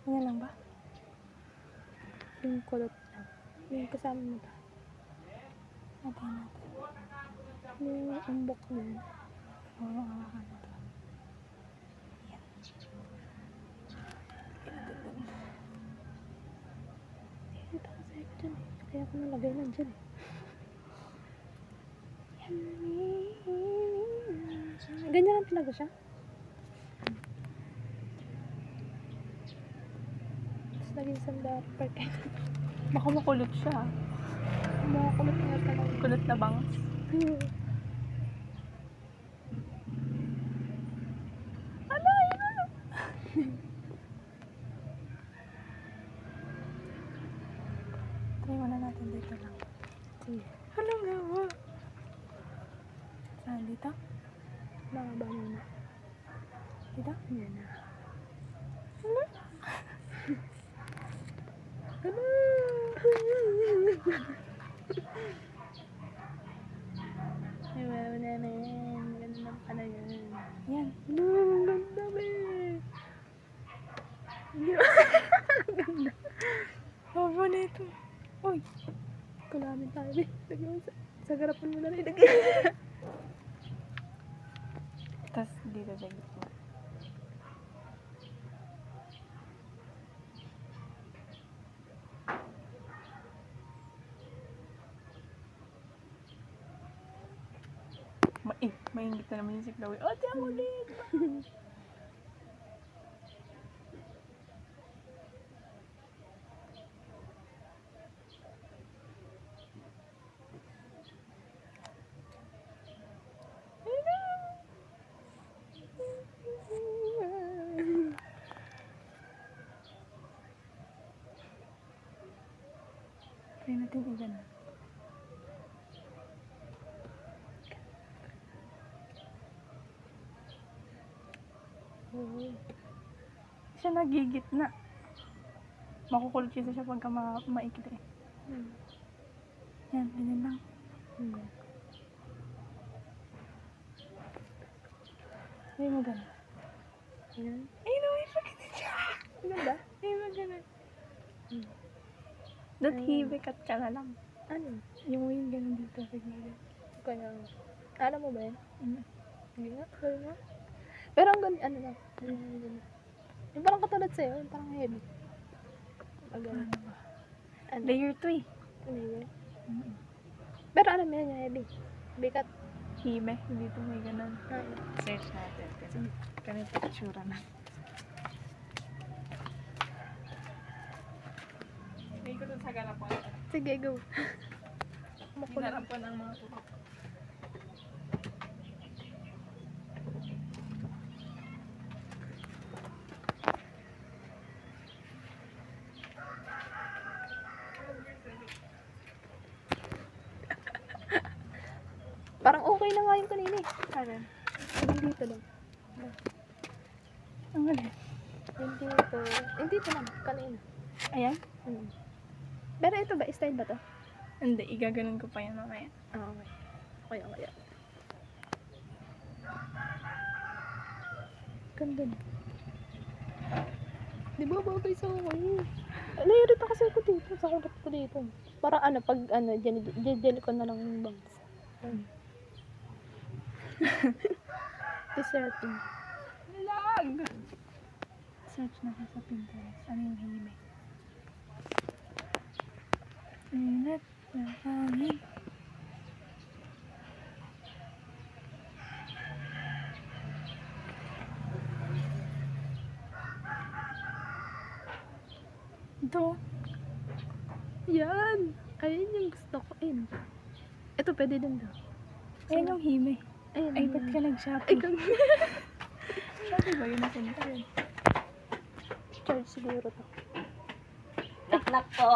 Yan lang ba? Yung kulot lang. Yung kasama mo ba? Natin natin. Yung umbok din. Oo, hawakan na to. Yan. Dito kasi ako dyan eh. Kaya ako nalagay lang dyan eh. Ganyan lang talaga siya. Tapos naging sandapper kayo. Baka makulot siya. Makakulot nga talaga. Kulot na bangs. Ala, yun na. Try muna natin dito lang. Sige. Ano nga ba? Saan dito? Nakaba muna. Dito? Yan na. Ano? Ano? Wow naman. Maganda naman pala yan. Yan. Ano? Ang ganda ba eh. Ang ganda. Haba na ito. Uy. Kulamin tayo eh. Lagyan mo sa garapan mo na rin. Lagyan. Tapos dito sa gitna. Maingit na naman yung si Chloe. Oh, tiyan ko ulit! Try natin igan na. Siya nagigitna. Makukulot siya pagka maikli. Yan, ganyan lang. Ay, maganda. Yan. Ay, no, may pagkita siya. Maganda? Ay, maganda. That hibik at tsaka lang. Ano? Yung wing ganun dito. Kaya, alam mo ba yan? Hindi nga, kaya nga. Pero ang ganda, ano lang. Yung parang katulad sa'yo, yung parang heavy. Ano ba? Ano? Layer 3. Ano yun? Pero alam mo yan, yung heavy. Bigat. Hibe. Dito may ganun. Ano? Search natin. Kasi ganito itsura na. Hindi ko dun sa garapan. Sige, go. Makulit. Ginarapan ang mga tukok. Parang okay na nga yung kanina eh. Kanan. Yung dito lang. Ang galing. Yung dito. Yung dito lang. Kanina. Ayan. Pero ito ba? Style ba to? Hindi. Igaganon ko pa yan mamaya. Ah, okay. Okay, okay. Ganda na. Di ba bagay sa akin? Naiirita kasi ako dito. Sa kulot ko dito. Parang ano, pag ano, dyan ko na lang yung bangs. Deserting. Lag! Search natin sa Pinterest. Ano yung hime? Init na hangin. Ito. Yan! Ayun yung gusto ko. Ayun. Ito pwede din daw. Ayan yung hime. Ayun. Ay, ba't ka Ay, nag-shopping? kang Shopping ba yun napunta? charge siguro to. Knock knock po.